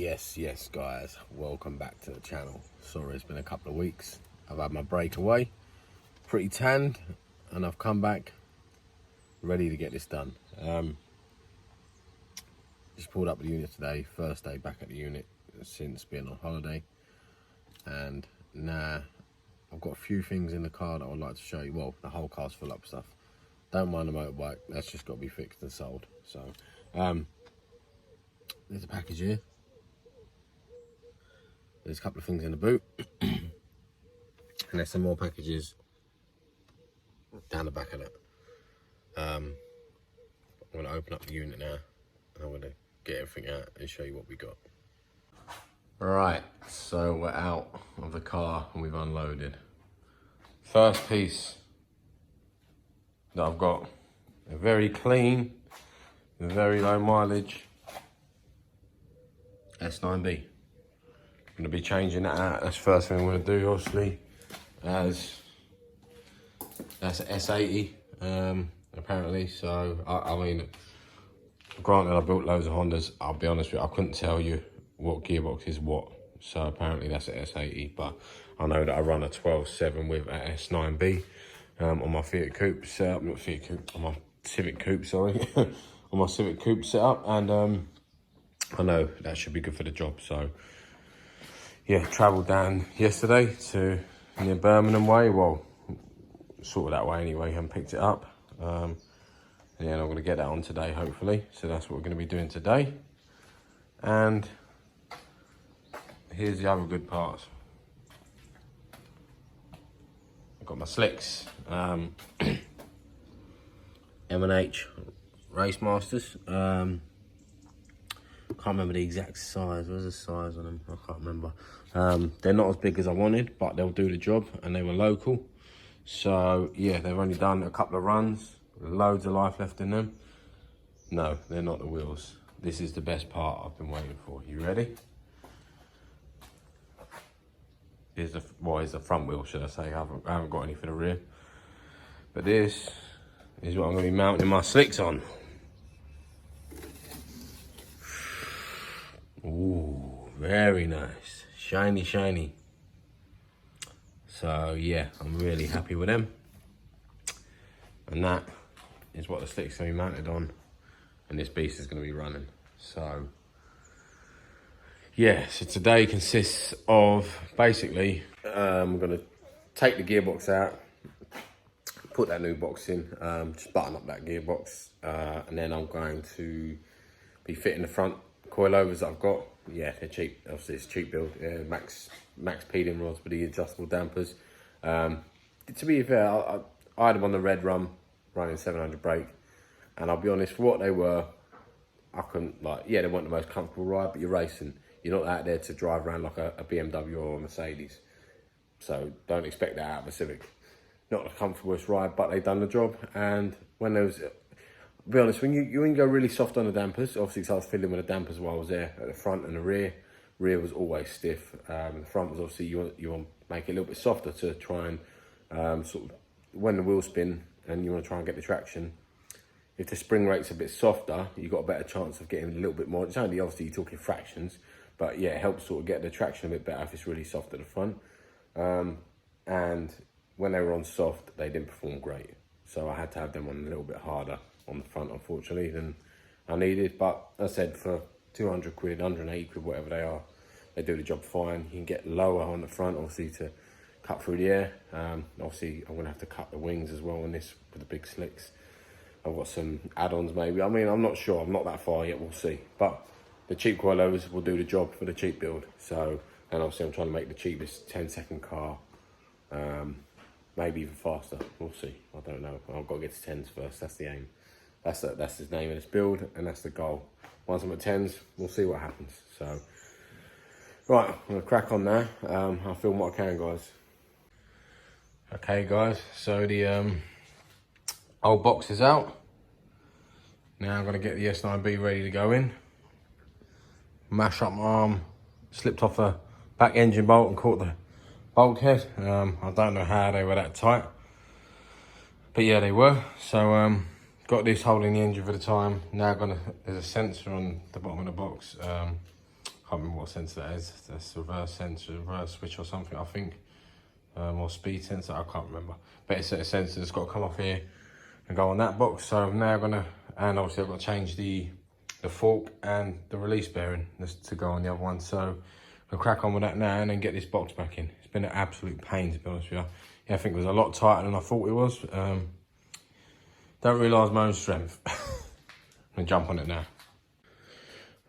Yes guys, welcome back to the channel. Sorry it's been a couple of weeks. I've had my break away, pretty tanned, and I've come back ready to get this done. Just pulled up the unit today, first day back at the unit since being on holiday, and now I've got a few things in the car that I'd like to show you. Well, the whole car's full up of stuff. Don't mind the motorbike, that's just got to be fixed and sold. So there's a package here. There's a couple of things in the boot, and there's some more packages down the back of it. I'm going to open up the unit now, and I'm going to get everything out and show you what we got. Right, so we're out of the car and we've unloaded. First piece that I've got, a very clean, very low mileage S9B. I'm going to be changing that out. That's the first thing I'm going to do, obviously, as that's an S80 apparently. So I mean, granted I built loads of Hondas, I'll be honest with you, I couldn't tell you what gearbox is what. So apparently that's an S80, but I know that I run a 12.7 with an S9B on my Fiat Coupe setup, not Fiat Coupe, on my Civic Coupe, sorry, on my Civic Coupe setup, and I know that should be good for the job. So yeah, travelled down yesterday to near Birmingham way, well, sort of that way anyway, and picked it up. And yeah, I'm going to get that on today, hopefully. So that's what we're going to be doing today. And here's the other good parts. I've got my slicks, M&H Race Masters. Can't remember the exact size. Where's the size on them? I can't remember. They're not as big as I wanted, but they'll do the job, and they were local. So yeah, they've only done a couple of runs, loads of life left in them. No, they're not the wheels. This is the best part I've been waiting for. You ready? Here's the front wheel, should I say. I haven't got any for the rear. But this is what I'm going to be mounting my slicks on. Ooh, very nice. Shiny, shiny. So yeah, I'm really happy with them. And that is what the slicks are going to be mounted on. And this beast is going to be running. So yeah, so today consists of basically, I'm going to take the gearbox out, put that new box in, just button up that gearbox, and then I'm going to be fitting the front coilovers that I've got. Yeah, they're cheap. Obviously, it's cheap build. Max peeling rods with the adjustable dampers. To be fair, I had them on the red rum, running 700 brake, and I'll be honest, for what they were, I couldn't, like, yeah, they weren't the most comfortable ride, but you're racing. You're not out there to drive around like a BMW or a Mercedes. So don't expect that out of a Civic. Not the comfortablest ride, but they've done the job. And when there was, I'll be honest, when you go really soft on the dampers, obviously because I was fiddling with the dampers while I was there, at the front and the rear. Rear was always stiff. The front was obviously, you want to make it a little bit softer to try and sort of, when the wheels spin and you want to try and get the traction, if the spring rate's a bit softer, you've got a better chance of getting a little bit more. It's only, obviously, you're talking fractions, but yeah, it helps sort of get the traction a bit better if it's really soft at the front. And when they were on soft, they didn't perform great. So I had to have them on a little bit harder on the front, unfortunately, than I needed. But as I said, for 200 quid, 180 quid, whatever they are, they do the job fine. You can get lower on the front, obviously, to cut through the air. Obviously, I'm gonna have to cut the wings as well on this with the big slicks. I've got some add-ons maybe. I mean, I'm not sure. I'm not that far yet. We'll see. But the cheap coilovers will do the job for the cheap build. So, and obviously I'm trying to make the cheapest 10-second car, maybe even faster. We'll see. I don't know. I've got to get to 10s first. That's the aim. That's the name of this build, and that's the goal. Once I'm at 10s, we'll see what happens. So, right, I'm gonna crack on now. I'll film what I can, guys. Okay, guys. So the old box is out. Now I'm gonna get the S9B ready to go in. Mash up my arm, slipped off the back engine bolt and caught the bulkhead. I don't know how they were that tight, but yeah, they were. So got this holding the engine for the time. Now there's a sensor on the bottom of the box, can't remember what sensor that is. That's reverse sensor, reverse switch or something, I think. Or speed sensor, I can't remember. But it's a sensor that's got to come off here and go on that box. So I'm now gonna, and obviously I've got to change the fork and the release bearing to go on the other one. So I'll crack on with that now and then get this box back in. It's been an absolute pain, to be honest with you. Yeah, I think it was a lot tighter than I thought it was. Don't realise my own strength. I'm gonna jump on it now.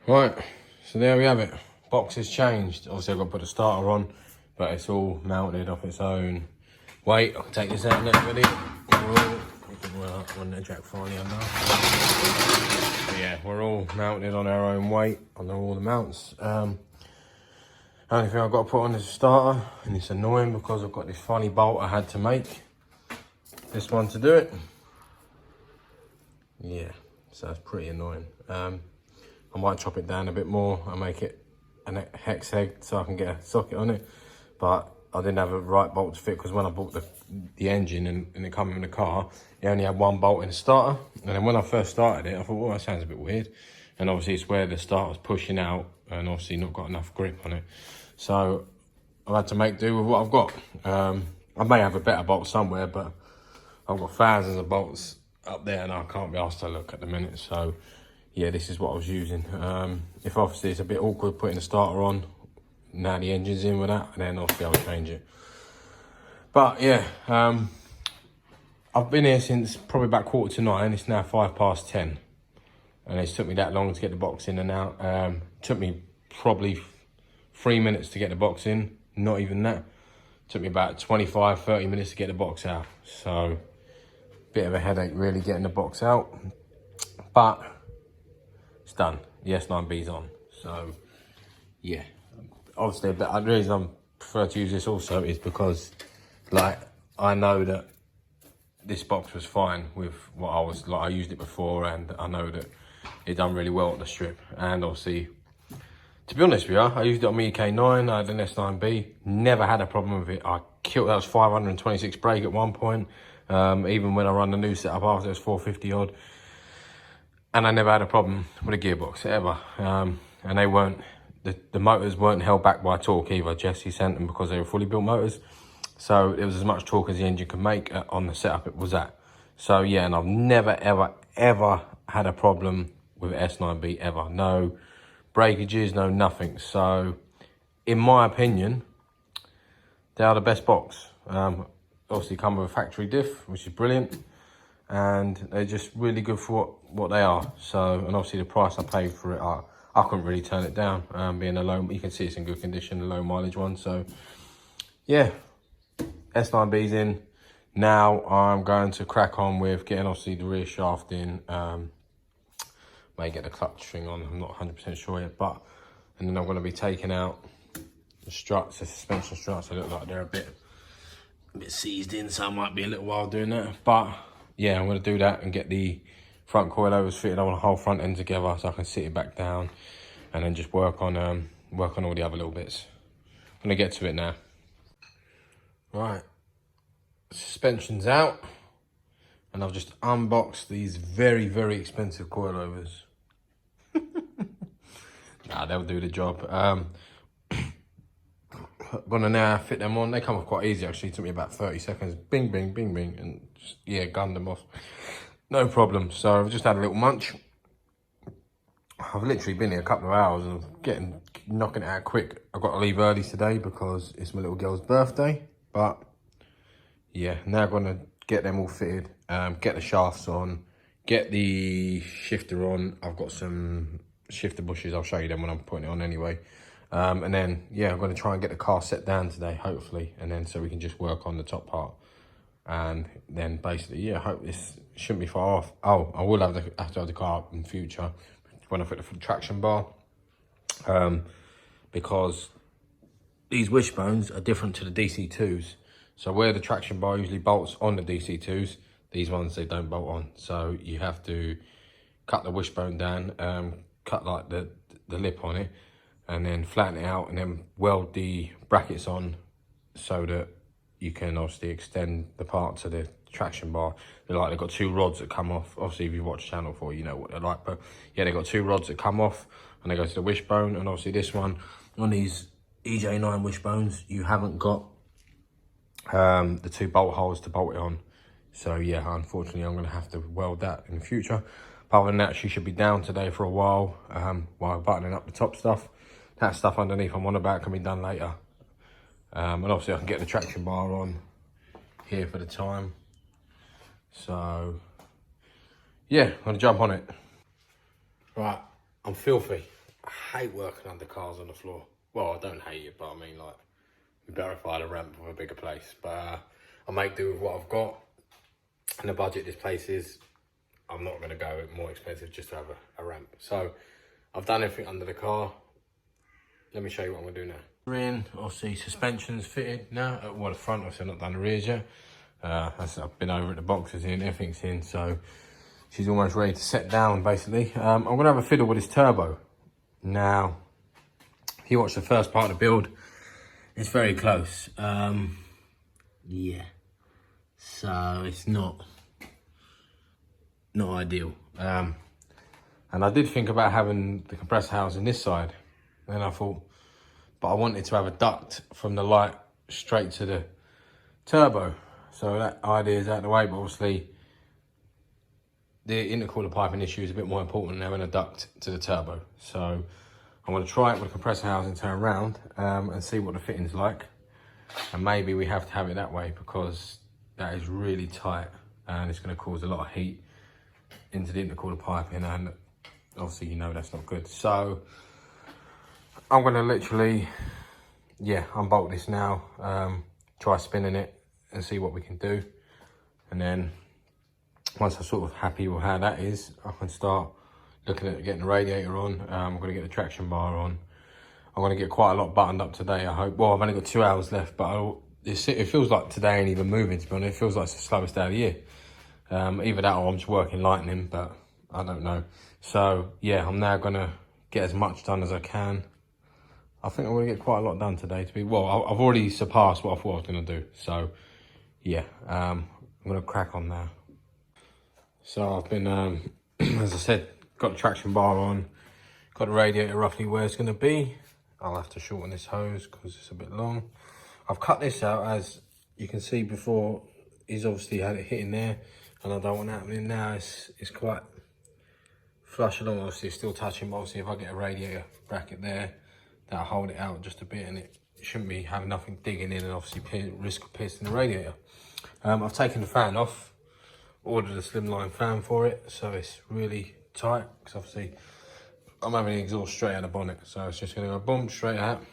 Right, so there we have it. Box is changed. Obviously I've got to put the starter on, but it's all mounted off its own weight. I'll take this out next video. Well, when the jack finally undone. But yeah, we're all mounted on our own weight on all the mounts. Only thing I've got to put on is a starter, and it's annoying because I've got this funny bolt I had to make. This one to do it. Yeah, so it's pretty annoying. I might chop it down a bit more and make it a hex head so I can get a socket on it. But I didn't have a right bolt to fit because when I bought the engine and it came in the car, it only had one bolt in the starter. And then when I first started it, I thought, well, that sounds a bit weird. And obviously it's where the starter's pushing out and obviously not got enough grip on it. So I've had to make do with what I've got. I may have a better bolt somewhere, but I've got thousands of bolts up there and I can't be asked to look at the minute. So yeah, this is what I was using. If obviously it's a bit awkward putting the starter on, now the engine's in with that, and then obviously I'll change it. But yeah, I've been here since probably about 8:45. It's now 10:05. And it's took me that long to get the box in and out. Took me probably 3 minutes to get the box in, not even that. Took me about 25-30 minutes to get the box out. So, bit of a headache really getting the box out. But it's done. The S9B's on. So, yeah. Obviously, the reason I prefer to use this also is because, like, I know that this box was fine with what I was, like, I used it before, and I know that it done really well at the strip. And obviously, to be honest with you, I used it on my EK9, I had an S9B, never had a problem with it. I killed, that was 526 brake at one point. Even when I run the new setup after, it was 450 odd. And I never had a problem with a gearbox, ever. And they weren't, the motors weren't held back by torque either. Jesse sent them because they were fully built motors. So it was as much torque as the engine could make on the setup it was at. So yeah, and I've never, ever, ever had a problem with S9B ever. No breakages, no nothing. So in my opinion, they are the best box. Obviously come with a factory diff, which is brilliant. And they're just really good for what they are. So, and obviously the price I paid for it, I couldn't really turn it down. Being a low, you can see it's in good condition, a low mileage one. So yeah, S9B's in. Now I'm going to crack on with getting obviously the rear shaft in. May get the clutch string on, I'm not 100% sure yet, but, and then I'm going to be taking out the struts, the suspension struts. They look like they're a bit seized in, so I might be a little while doing that. But yeah, I'm going to do that and get the front coilovers fitted on the whole front end together so I can sit it back down and then just work on all the other little bits. I'm going to get to it now. Right, suspension's out, and I've just unboxed these very, very expensive coilovers. Nah, they'll do the job. Gonna now fit them on. They come off quite easy actually. It took me about 30 seconds. Bing, bing, bing, bing, and just, yeah, gunned them off. No problem. So I've just had a little munch. I've literally been here a couple of hours and knocking it out quick. I've got to leave early today because it's my little girl's birthday. But yeah, now I'm gonna get them all fitted, get the shafts on, get the shifter on. I've got some shifter bushes. I'll show you them when I'm putting it on anyway. And then, yeah, I'm going to try and get the car set down today, hopefully. And then so we can just work on the top part. And then basically, yeah, I hope this shouldn't be far off. Oh, I will have to have the car up in future when I put the traction bar. Because these wishbones are different to the DC2s. So where the traction bar usually bolts on the DC2s, these ones, they don't bolt on. So you have to cut the wishbone down, cut like the lip on it, and then flatten it out and then weld the brackets on so that you can obviously extend the part to the traction bar. They've got two rods that come off. Obviously, if you watch Channel 4, you know what they're like. But yeah, they've got two rods that come off and they go to the wishbone. And obviously this one, on these EJ9 wishbones, you haven't got the 2 bolt holes to bolt it on. So yeah, unfortunately I'm gonna have to weld that in the future. But other than that, she should be down today for a while buttoning up the top stuff. That stuff underneath I'm on about can be done later. And obviously I can get the traction bar on here for the time. So yeah, I'm gonna jump on it. Right, I'm filthy. I hate working under cars on the floor. Well, I don't hate it, but I mean, like, it'd be better if I had a ramp with a bigger place. But I make do with what I've got. And the budget this place is, I'm not gonna go more expensive just to have a ramp. So I've done everything under the car. Let me show you what I'm gonna do now. We're in, obviously suspension's fitted now. Well, the front, obviously I've not done the rears yet. I've been over at the boxes in, everything's in, so she's almost ready to set down basically. I'm gonna have a fiddle with this turbo. Now, if you watch the first part of the build, it's very close. Yeah, so it's not ideal. And I did think about having the compressor housing this side, and I thought, but I wanted to have a duct from the light straight to the turbo. So that idea is out of the way, but obviously the intercooler piping issue is a bit more important than having a duct to the turbo. So I'm going to try it with the compressor housing, turn around and see what the fitting's like. And maybe we have to have it that way because that is really tight and it's going to cause a lot of heat into the intercooler piping, and obviously you know that's not good. So I'm going to literally, yeah, unbolt this now, try spinning it and see what we can do. And then once I'm sort of happy with how that is, I can start looking at getting the radiator on. I'm going to get the traction bar on. I'm going to get quite a lot buttoned up today, I hope. Well, I've only got 2 hours left, but it feels like today ain't even moving, to be honest. It feels like it's the slowest day of the year. Either that or I'm just working lightning, but I don't know. So yeah, I'm now going to get as much done as I can. I think I'm going to get quite a lot done today. I've already surpassed what I thought I was going to do. So yeah, I'm going to crack on now. So I've been, as I said, got the traction bar on, got the radiator roughly where it's going to be. I'll have to shorten this hose because it's a bit long. I've cut this out, as you can see before. He's obviously had it hitting there, and I don't want that happening now. It's quite flush along. Obviously it's still touching, but obviously if I get a radiator bracket there, that'll hold it out just a bit, and it shouldn't be having nothing digging in and obviously risk of piercing the radiator. I've taken the fan off, ordered a slimline fan for it, so it's really tight because obviously I'm having the exhaust straight out of the bonnet, so it's just going to go boom straight out.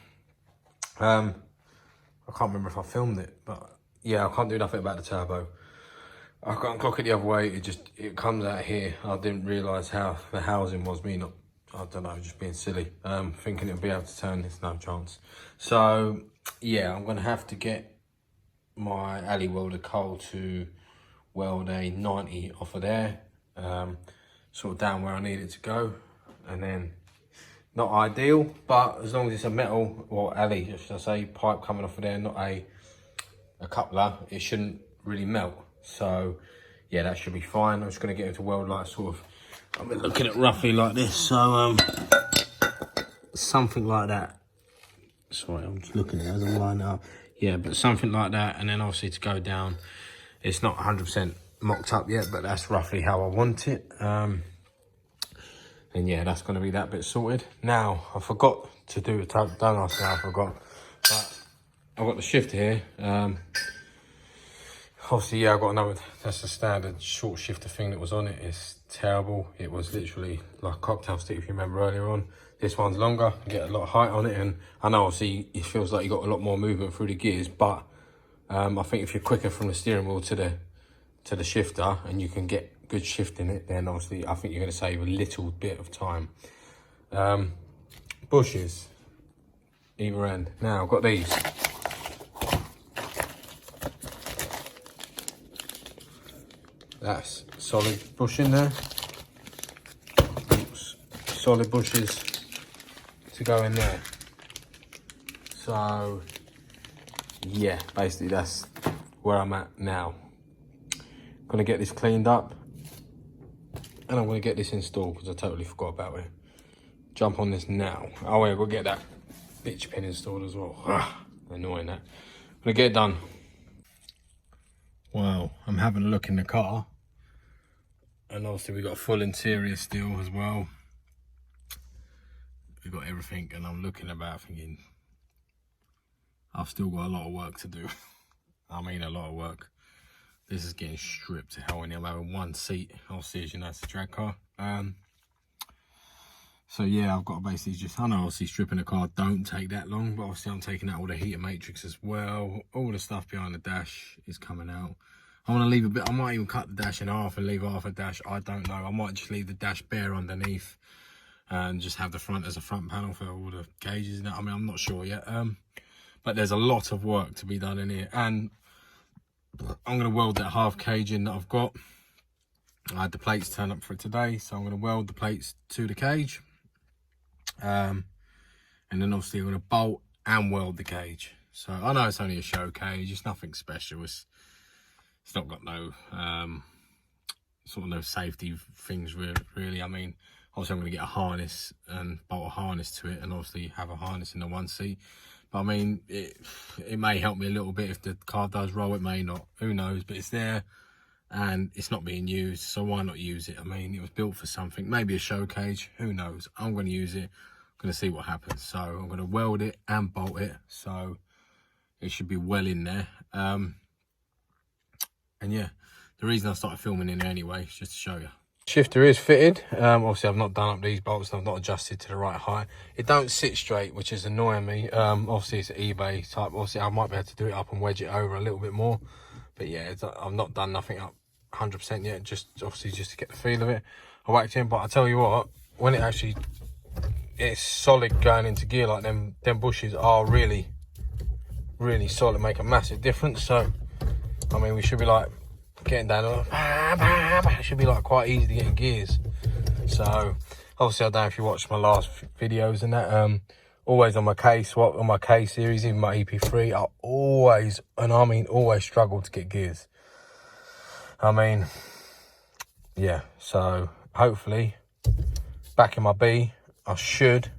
I can't remember if I filmed it, but yeah, I can't do nothing about the turbo. I can't cock it the other way. It comes out here. I didn't realise how the housing was. I don't know, just being silly. Thinking it'll be able to turn. There's no chance. So yeah, I'm going to have to get my alley welder Cole to weld a 90 off of there, sort of down where I need it to go. And then, not ideal, but as long as it's a metal, or alley, should I say, pipe coming off of there, not a coupler, it shouldn't really melt. So yeah, that should be fine. I'm just going to get it to weld like sort of, I've been looking at roughly like this, so something like that. Sorry, I'm just looking at it as I'm lining up. Yeah, but something like that, and then obviously to go down. It's not 100% mocked up yet, but that's roughly how I want it. And yeah, that's going to be that bit sorted. Now, I forgot to do it. Don't ask me how I forgot. But I've got the shifter here. Obviously, yeah, I've got another. That's the standard short shifter thing that was on it. It's terrible. It was literally like a cocktail stick, if you remember earlier on. This one's longer, you get a lot of height on it. And I know, obviously, it feels like you got a lot more movement through the gears. But I think if you're quicker from the steering wheel to the shifter and you can get good shift in it, then obviously I think you're going to save a little bit of time. Bushes either end. Now I've got these. That's solid bush in there. Solid bushes to go in there. So yeah, basically that's where I'm at now. Gonna get this cleaned up and I'm gonna get this installed because I totally forgot about it. jump on this now. Oh yeah, we'll get that bitch pin installed as well. Annoying that. I'm gonna get it done. Well, I'm having a look in the car, and obviously we got a full interior still as well. We've got everything, and I'm looking about thinking I've still got a lot of work to do. I mean a lot of work. This is getting stripped to hell, and I'm having one seat. Obviously, as you know, it's a drag car. So yeah, I've got to basically just, I know obviously stripping the car don't take that long, but obviously I'm taking out all the heater matrix as well. All the stuff behind the dash is coming out. I want to leave a bit, I might even cut the dash in half and leave half a dash, I don't know. I might just leave the dash bare underneath and just have the front as a front panel for all the gauges. I mean, I'm not sure yet. But there's a lot of work to be done in here, and I'm going to weld that half cage in that I've got. I had the plates turn up for it today, so I'm going to weld the plates to the cage. And then obviously I'm going to bolt and weld the cage. So I know it's only a show cage, it's nothing special. It's not got no sort of no safety things really. I mean, obviously I'm going to get a harness and bolt a harness to it, and obviously have a harness in the one seat. But I mean, it may help me a little bit if the car does roll, it may not, who knows, but it's there and it's not being used, so why not use it? I mean, it was built for something, maybe a show cage, who knows. I'm going to use it, I'm going to see what happens. So I'm going to weld it and bolt it, so it should be well in there. And yeah, the reason I started filming in there anyway is just to show you. Shifter is fitted. Obviously I've not done up these bolts, I've not adjusted to the right height. It don't sit straight, which is annoying me. Obviously it's an eBay type. Obviously I might be able to do it up and wedge it over a little bit more, but yeah, I've not done nothing up 100% yet, just obviously just to get the feel of it. I whacked in, but I tell you what, when it actually, it's solid going into gear, like them bushes are really solid, make a massive difference. So I mean, we should be like getting down, it should be like quite easy to get in gears. So obviously I don't know if you watched my last videos and that, always on my K swap, on my K series, even my EP3, I always, and I mean always, struggle to get gears. I mean, yeah, so hopefully back in my B I should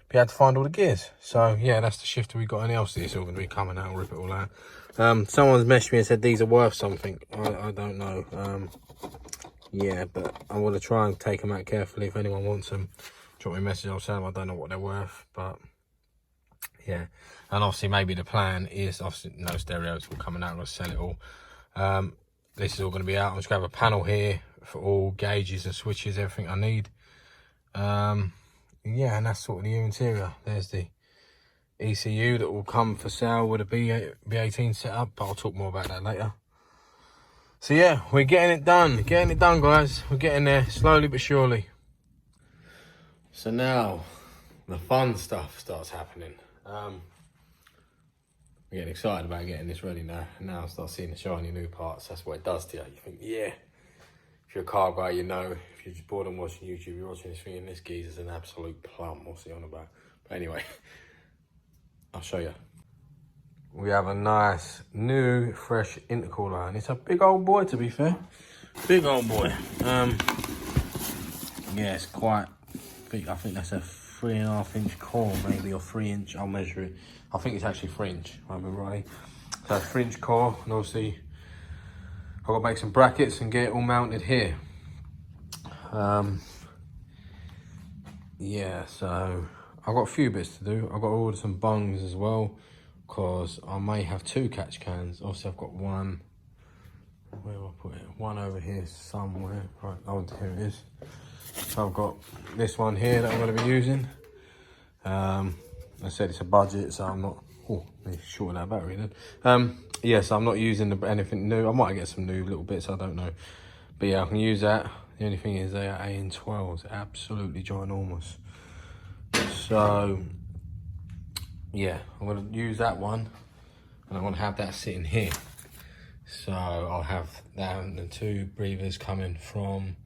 be able to find all the gears. So yeah, that's the shifter we got in else. It's all going to be coming out, rip it all out. Someone's messaged me and said these are worth something. I don't know. Yeah, but I'm going to try and take them out carefully. If anyone wants them, drop me a message, I'll tell them I don't know what they're worth. But yeah, and obviously maybe the plan is, obviously no stereos will coming out, I'm going to sell it all. This is all going to be out. I'm just going to have a panel here for all gauges and switches, everything I need. Yeah, and that's sort of the interior. There's the ECU that will come for sale with a B18 setup, but I'll talk more about that later. So yeah, we're getting it done guys. We're getting there slowly but surely. So now the fun stuff starts happening. We're getting excited about getting this ready now. Now I start seeing the shiny new parts. That's what it does to you. You think, yeah, if you're a car guy, you know. If you're just bored and watching YouTube, you're watching this thing, and this geezer's an absolute plum. What's he on about? But anyway, I'll show you. We have a nice new fresh intercooler, and it's a big old boy, to be fair. Big old boy. Yeah, it's quite big. I think that's a 3.5 inch core, maybe, or 3 inch. I'll measure it. I think it's actually 3 inch, if I remember right. So 3 inch core, and obviously I've got to make some brackets and get it all mounted here. Yeah, so I've got a few bits to do. I've got to order some bungs as well, because I may have 2 catch cans. Obviously I've got one, where do I put it? One over here somewhere. Right, oh, here it is. So I've got this one here that I'm going to be using. I said it's a budget, so I'm not, oh, let me shorten that battery then. Yeah, so I'm not using anything new. I might get some new little bits, I don't know. But yeah, I can use that. The only thing is they are AN12s, absolutely ginormous. So yeah, I'm gonna use that one, and I'm gonna have that sitting here. So I'll have that and the 2 breathers coming from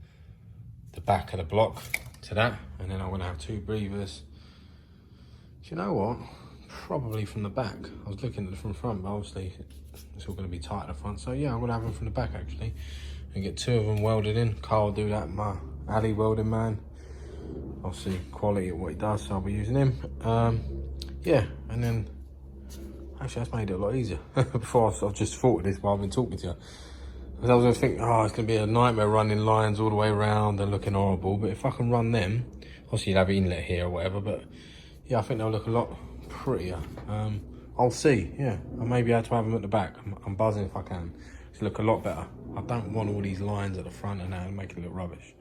the back of the block to that, and then I'm gonna have 2 breathers. Do you know what? Probably from the back. I was looking at it from front, but obviously it's all gonna be tight at the front. So yeah, I'm gonna have them from the back actually, and get 2 of them welded in. Carl will do that, my alley welding man. obviously quality at what he does, so I'll be using him. Yeah, and then actually that's made it a lot easier. Before I've just thought of this while I've been talking to you. Because I was going to think, oh, it's going to be a nightmare running lines all the way around and looking horrible. But if I can run them, obviously you'll have an inlet here or whatever, but yeah, I think they'll look a lot prettier. I'll see, yeah. I may be able to have them at the back. I'm buzzing if I can. It's look a lot better. I don't want all these lines at the front and that and make it look rubbish.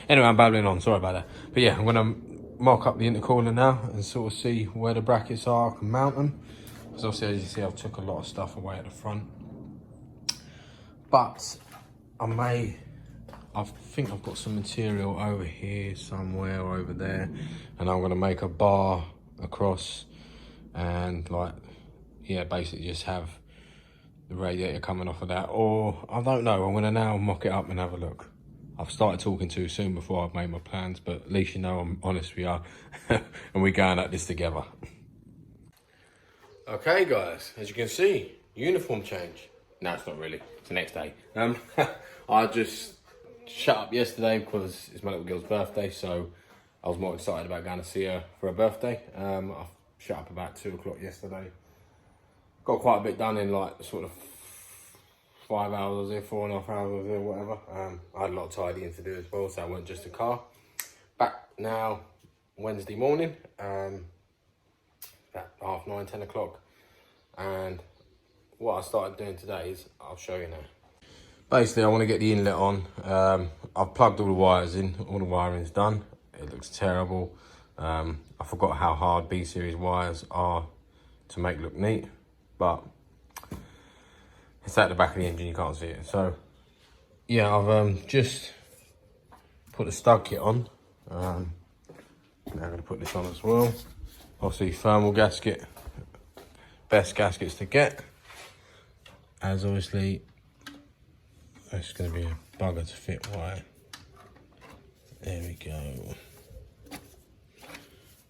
Anyway, I'm babbling on, sorry about that. But yeah, I'm gonna mock up the intercooler now and sort of see where the brackets are, I can mount them. Because obviously, as you see, I've took a lot of stuff away at the front. But I think I've got some material over here somewhere, or over there. And I'm gonna make a bar across and like, yeah, basically just have the radiator coming off of that. Or, I don't know, I'm gonna now mock it up and have a look. I've started talking too soon before I've made my plans, but at least you know I'm honest we are. And we're going at this together. Okay guys, as you can see, uniform change. No, it's not really, it's the next day. I just shut up yesterday because it's my little girl's birthday, so I was more excited about going to see her for her birthday. I shut up about 2 o'clock yesterday. Got quite a bit done in like sort of 5 hours I was there, 4.5 hours I was there, whatever. I had a lot of tidying to do as well, so I went just a car. Back now, Wednesday morning, about 9:30, 10 o'clock. And what I started doing today is, I'll show you now. Basically, I want to get the inlet on. I've plugged all the wires in, all the wiring's done. It looks terrible. I forgot how hard B-series wires are to make look neat, but it's at the back of the engine, you can't see it. So, yeah, I've just put the stud kit on. Now I'm going to put this on as well. Obviously, thermal gasket, best gaskets to get. As obviously, it's going to be a bugger to fit wire. There we go.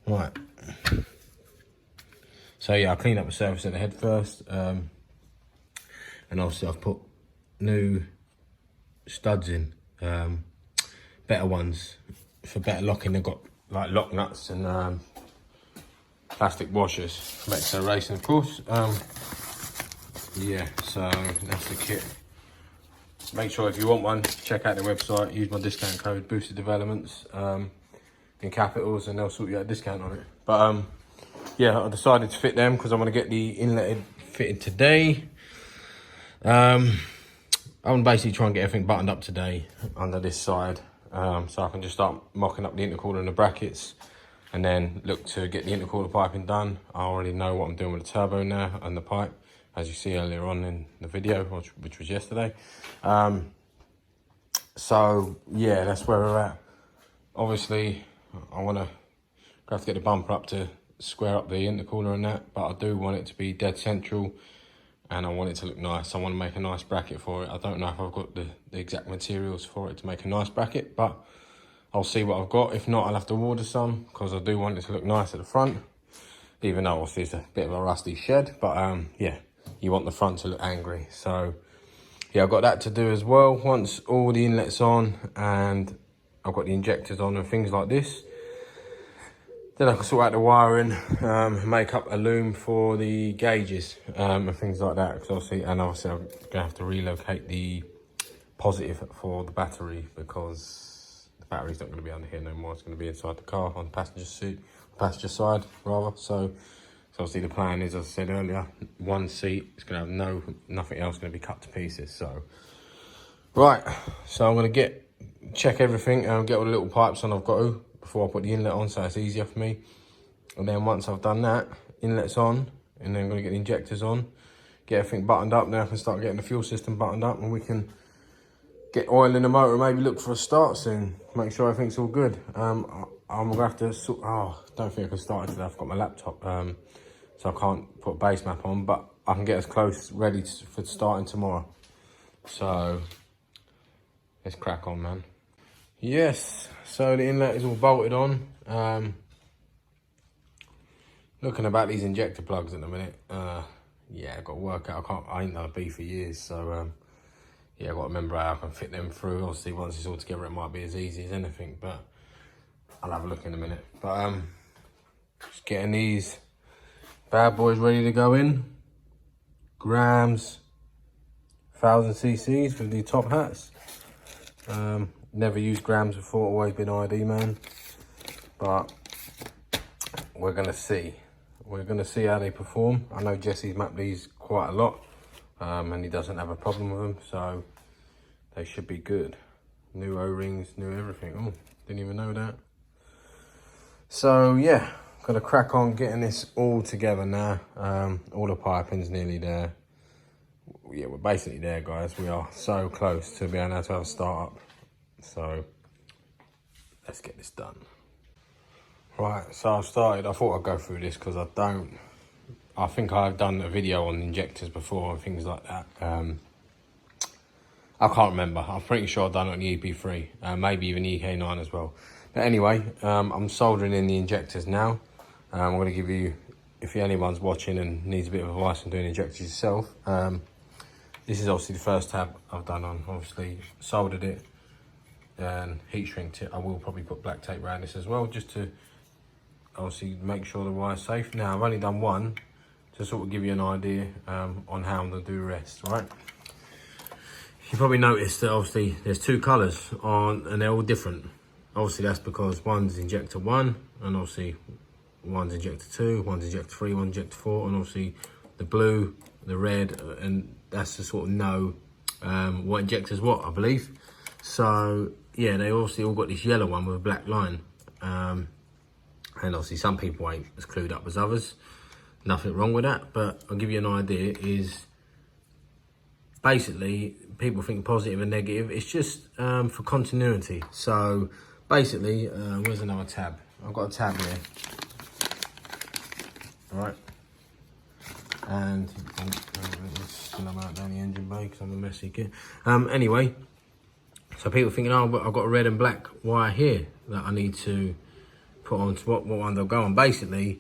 Right. So yeah, I'll clean up the surface of the head first. And obviously I've put new studs in, better ones for better locking. They've got like lock nuts and plastic washers, makes a racing of course. Yeah, so that's the kit. Make sure if you want one, check out the website, use my discount code Boosted Developments in capitals and they'll sort you out a discount on it. But yeah, I decided to fit them because I'm going to get the inlet fitted today. I'm basically trying to get everything buttoned up today under this side, so I can just start mocking up the intercooler and the brackets and then look to get the intercooler piping done. I already know what I'm doing with the turbo now and the pipe, as you see earlier on in the video, which was yesterday. So yeah, that's where we're at. Obviously, I want to have to get the bumper up to square up the intercooler and that, but I do want it to be dead central. And I want it to look nice. I want to make a nice bracket for it. I don't know if I've got the exact materials for it to make a nice bracket, but I'll see what I've got. If not, I'll have to order some because I do want it to look nice at the front. Even though obviously it's a bit of a rusty shed, but yeah, you want the front to look angry. So yeah, I've got that to do as well. Once all the inlets on and I've got the injectors on and things like this, then I can sort out the wiring, make up a loom for the gauges and things like that. Cause obviously I'm going to have to relocate the positive for the battery because the battery's not going to be under here no more. It's going to be inside the car on the passenger side rather. So obviously the plan is, as I said earlier, one seat. It's going to have nothing else going to be cut to pieces. So right, so I'm going to check everything and get all the little pipes on I've got to before I put the inlet on, so it's easier for me. And then once I've done that, inlet's on, and then I'm going to get the injectors on, get everything buttoned up. Then I can start getting the fuel system buttoned up, and we can get oil in the motor and maybe look for a start soon. Make sure everything's all good. I'm going to have to sort. Oh, I don't think I can start it today. I've got my laptop, so I can't put a base map on, but I can get as close ready for starting tomorrow. So let's crack on, man. Yes, so the inlet is all bolted on. Looking about these injector plugs at the minute. Yeah, I've got to work out. I ain't done a B for years, so yeah, I've got to remember how I can fit them through. Obviously, once it's all together, it might be as easy as anything, but I'll have a look in a minute. But just getting these bad boys ready to go in. Grams, 1000 cc's with the top hats. Never used grams before, always been ID man. But we're gonna see. We're gonna see how they perform. I know Jesse's mapped these quite a lot, and he doesn't have a problem with them, so they should be good. New O-rings, new everything. Oh, didn't even know that. So yeah, gonna crack on getting this all together now. All the piping's nearly there. Yeah, we're basically there, guys. We are so close to being able to have a start up. So let's get this done. Right, so I've started. I thought I'd go through this because I think I've done a video on injectors before and things like that. I can't remember. I'm pretty sure I've done it on the EP3, maybe even EK9 as well. But anyway, I'm soldering in the injectors now. I'm going to give you, if anyone's watching and needs a bit of advice on doing injectors yourself, this is obviously the first tab I've done on. Obviously soldered it and heat shrinked it. I will probably put black tape around this as well, just to obviously make sure the wire's safe. Now I've only done one to sort of give you an idea on how I'm going to do the rest, right? You probably noticed that obviously there's two colours on and they're all different. Obviously that's because one's injector 1 and obviously one's injector 2, one's injector 3, one's injector 4, and obviously the blue, the red, and that's to sort of know what injector's what, I believe. So yeah, they obviously all got this yellow one with a black line. And obviously some people ain't as clued up as others. Nothing wrong with that, but I'll give you an idea is basically people think positive and negative. It's just for continuity. So basically, where's another tab? I've got a tab here. All right. And let's come out down the engine bay because I'm a messy kid. Anyway, so people thinking, oh, but I've got a red and black wire here that I need to put on to what one they'll go on. Basically,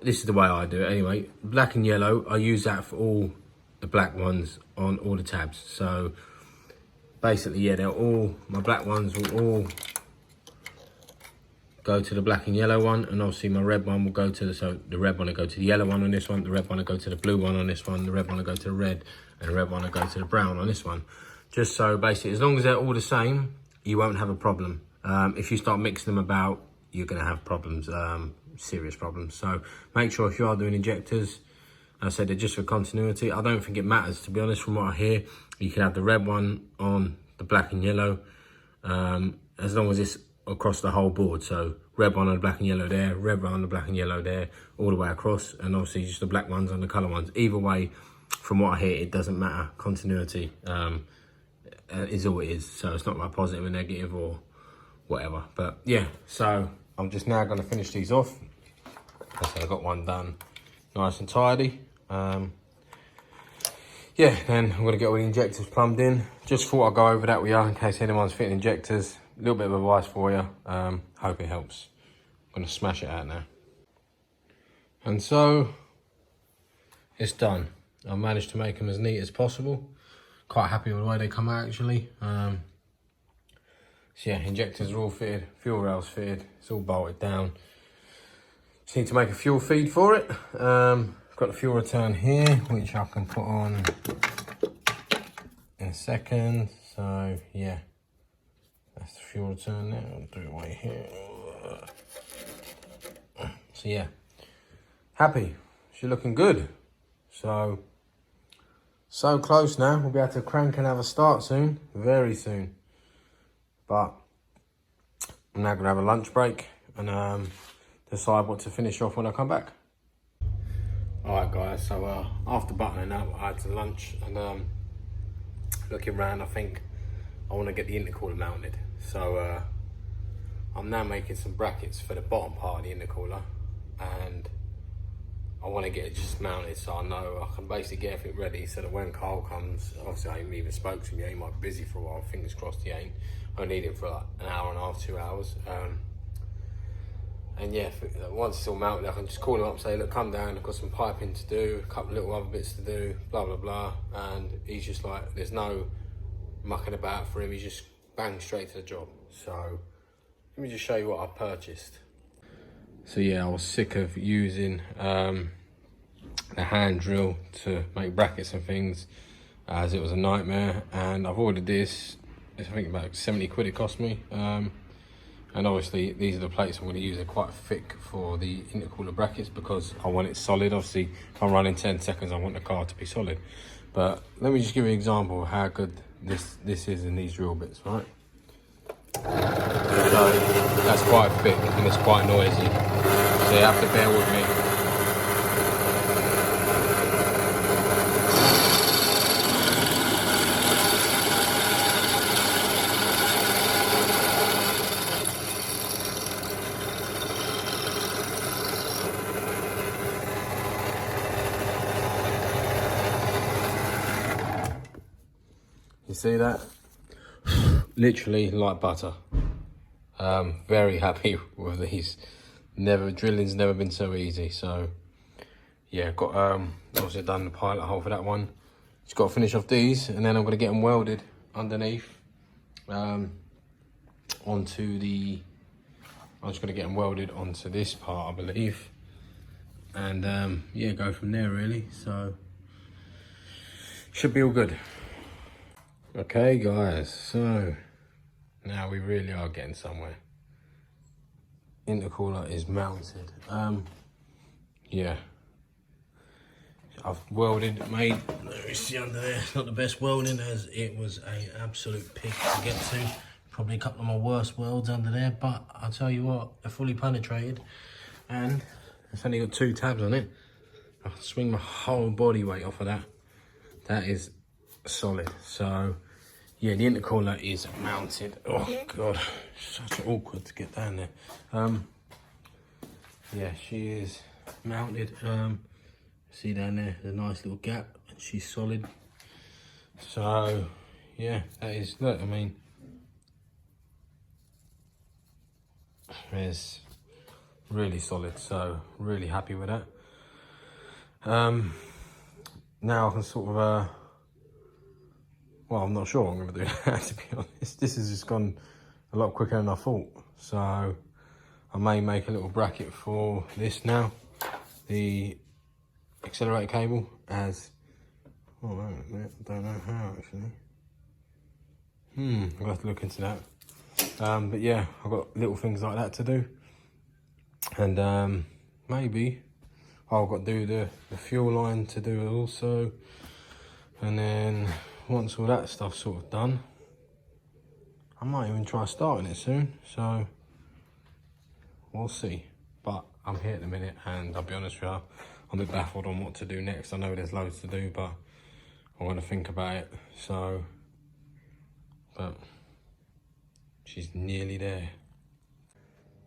this is the way I do it anyway. Black and yellow, I use that for all the black ones on all the tabs. So basically, yeah, they're all, my black ones will all go to the black and yellow one, and obviously my red one will go to the, so the red one will go to the yellow one on this one, the red one will go to the blue one on this one, the red one will go to the red, and the red one will go to the brown on this one. Just so basically, as long as they're all the same, you won't have a problem. If you start mixing them about, you're going to have problems, serious problems. So make sure if you are doing injectors, I said they're just for continuity. I don't think it matters, to be honest, from what I hear. You can have the red one on the black and yellow, as long as it's across the whole board. So red one on the black and yellow there, red one on the black and yellow there, all the way across, and obviously just the black ones on the colour ones. Either way, from what I hear, it doesn't matter. Continuity is all it is. So it's not like positive and negative or whatever. But yeah, so I'm just now going to finish these off. So I got one done nice and tidy. Yeah, then I'm going to get all the injectors plumbed in. Just thought I'd go over that with you in case anyone's fitting injectors. A little bit of advice for you. Hope it helps. I'm going to smash it out now. And so it's done. I managed to make them as neat as possible. Quite happy with the way they come out, actually. So yeah, injectors are all fitted, fuel rails fitted, it's all bolted down. Just need to make a fuel feed for it. Got the fuel return here, which I can put on in a second. So yeah, that's the fuel return there. I'll do it right here. So yeah, happy. She's looking good. So close now. We'll be able to crank and have a start soon, very soon. But I'm now gonna have a lunch break and decide what to finish off when I come back. All right, guys. So after buttoning up, I had some lunch and looking around, I think I want to get the intercooler mounted. So I'm now making some brackets for the bottom part of the intercooler, and I want to get it just mounted so I know I can basically get everything ready so that when Carl comes, obviously I haven't even spoke to him yet, he might be busy for a while, fingers crossed he ain't. I need him for like an hour and a half, 2 hours. And yeah, once it's all mounted, I can just call him up and say, look, come down, I've got some piping to do, a couple of little other bits to do, blah, blah, blah. And he's just like, there's no mucking about for him, he's just bang straight to the job. So let me just show you what I purchased. So yeah, I was sick of using the hand drill to make brackets and things, as it was a nightmare, and I've ordered this. I think about 70 quid it cost me, and obviously these are the plates I'm going to use. They're quite thick for the intercooler brackets because I want it solid. Obviously if I'm running 10 seconds I want the car to be solid, but let me just give you an example of how good this is in these drill bits, right? So that's quite thick and it's quite noisy, so you have to bear with me. You see that? Literally like butter. Very happy with these. Drilling's never been so easy. So yeah, got obviously done the pilot hole for that one. Just got to finish off these, and then I'm going to get them welded underneath onto the. I'm just going to get them welded onto this part, I believe, and yeah, go from there really. So should be all good. Okay guys, so now we really are getting somewhere. Intercooler is mounted. Yeah, I've made, you see under there, it's not the best welding, as it was an absolute pig to get to. Probably a couple of my worst welds under there, but I'll tell you what, they're fully penetrated, and it's only got 2 tabs on it. I can swing my whole body weight off of that. That is solid. So yeah, the intercooler is mounted. Oh god, such awkward to get down there. Yeah, she is mounted. See down there, there's a nice little gap, and she's solid. So yeah, that is, look, I mean, it's really solid, so really happy with that. Now I can sort of well, I'm not sure what I'm going to do now, to be honest. This has just gone a lot quicker than I thought. So I may make a little bracket for this now. The accelerator cable as, oh wait a minute, I don't know how actually. I'll have to look into that. But yeah, I've got little things like that to do. And maybe I've got to do the fuel line to do also. And then once all that stuff's sort of done, I might even try starting it soon, so we'll see. But I'm here at the minute, and I'll be honest with you, I'm a bit baffled on what to do next. I know there's loads to do, but I want to think about it. So, but she's nearly there.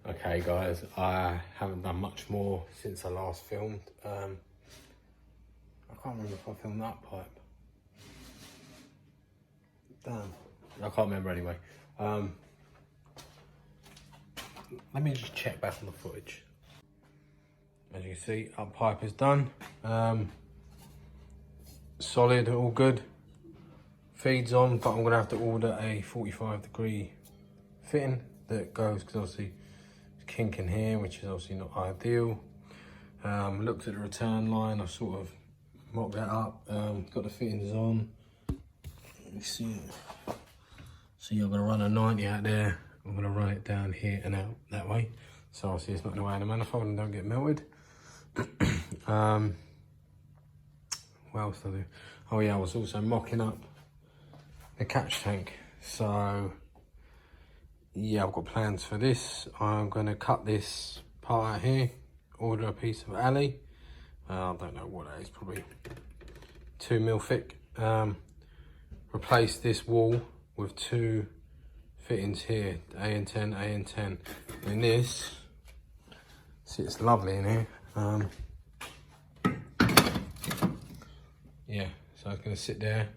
Okay guys, I haven't done much more since I last filmed. I can't remember if I filmed that pipe. Damn, I can't remember anyway. Let me just check back on the footage. As you can see, up pipe is done. Solid, all good. Feeds on, but I'm gonna have to order a 45-degree fitting that goes, because obviously it's kinking here, which is obviously not ideal. Looked at the return line, I've sort of mocked that up. Got the fittings on. You see it. So you're gonna run a 90 out there. I'm gonna run it down here and out that way. So obviously it's not in the way of the manifold and don't get melted. What else did I do? Oh yeah, I was also mocking up the catch tank. So yeah, I've got plans for this. I'm gonna cut this part out here, order a piece of alley. I don't know what that is, probably 2 mil thick. Replace this wall with 2 fittings here, AN10, AN10. And this, see, it's lovely in here. Yeah, so it's gonna sit there.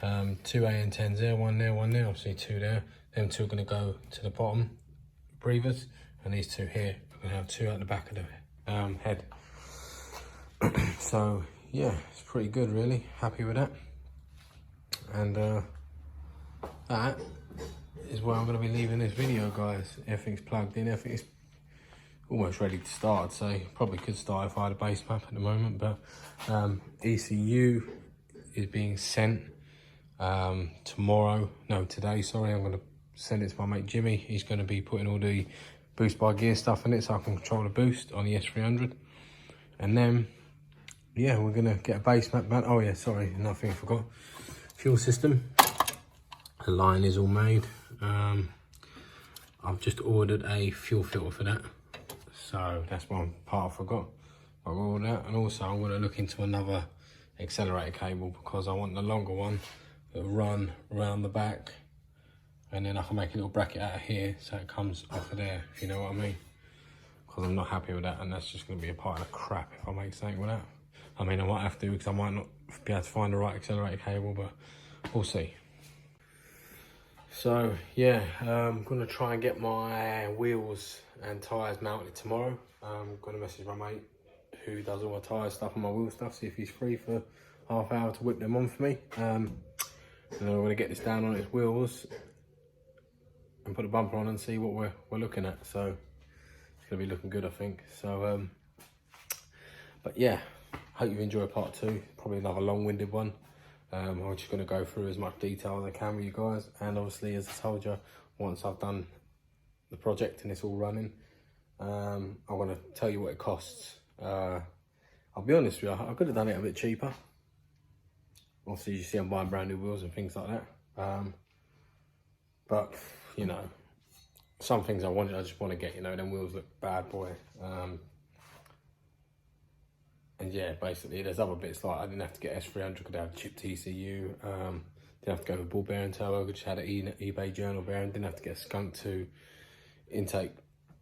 2 AN10s there, one there, obviously 2 there. Them 2 are gonna go to the bottom breathers, and these 2 here are gonna have 2 at the back of the head. So yeah, it's pretty good really, happy with that. And that is where I'm going to be leaving this video, guys. Everything's plugged in, everything's almost ready to start. I'd say probably could start if I had a base map at the moment, but ECU is being sent today, sorry. I'm going to send it to my mate Jimmy. He's going to be putting all the boost by gear stuff in it so I can control the boost on the S300. And then, yeah, we're going to get a base map back. Oh yeah, sorry, another thing I forgot. Fuel system. The line is all made. I've just ordered a fuel filter for that. So that's one part I forgot. I ordered that. And also I'm going to look into another accelerator cable because I want the longer one that will run around the back. And then I can make a little bracket out of here so it comes off of there, if you know what I mean. Because I'm not happy with that, and that's just going to be a part of the crap if I make something with that. I mean, I might have to because I might not be able to find the right accelerator cable, but we'll see. So, yeah, I'm going to try and get my wheels and tyres mounted tomorrow. I'm going to message my mate who does all my tyre stuff and my wheel stuff, see if he's free for half hour to whip them on for me. And then I'm going to get this down on its wheels and put a bumper on and see what we're looking at. So it's gonna be looking good, I think. So but yeah, hope you've enjoyed part 2. Probably another long-winded one. I'm just gonna go through as much detail as I can with you guys, and obviously, as I told you, once I've done the project and it's all running, I'm gonna tell you what it costs. I'll be honest with you, I could have done it a bit cheaper. Obviously, you see I'm buying brand new wheels and things like that. But you know, some things I just want to get, you know, them wheels look bad, boy. And yeah, basically there's other bits like I didn't have to get S300, could have chipped ECU. Didn't have to go with ball bearing turbo, could just had an eBay journal bearing. Didn't have to get a skunk to intake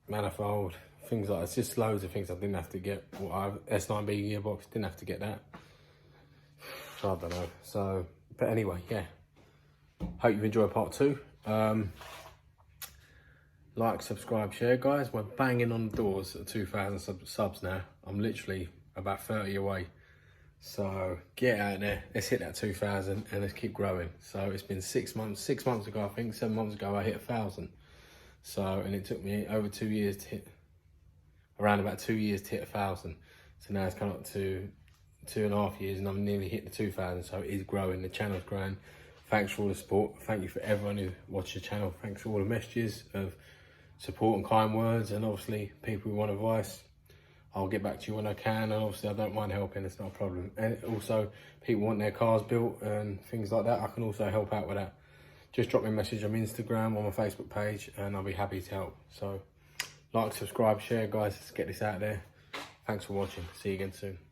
manifold, things like that. It's just loads of things I didn't have to get. S9B gearbox, didn't have to get that. So I don't know. So, but anyway, yeah. Hope you've enjoyed part 2. Like, subscribe, share, guys. We're banging on the doors at 2,000 subs now. I'm literally about 30 away. So get out there. Let's hit that 2,000 and let's keep growing. So it's been 6 months. 6 months ago, I think 7 months ago, I hit 1,000. So, and it took me over 2 years to hit, around about 2 years to hit 1,000. So now it's come up to 2.5 years and I've nearly hit the 2,000. So it is growing. The channel's growing. Thanks for all the support. Thank you for everyone who watched the channel. Thanks for all the messages of support and kind words, and obviously people who want advice. I'll get back to you when I can, and obviously I don't mind helping, it's not a problem. And also, people want their cars built and things like that, I can also help out with that. Just drop me a message on Instagram, on my Facebook page, and I'll be happy to help. So, like, subscribe, share, guys, let's get this out there. Thanks for watching. See you again soon.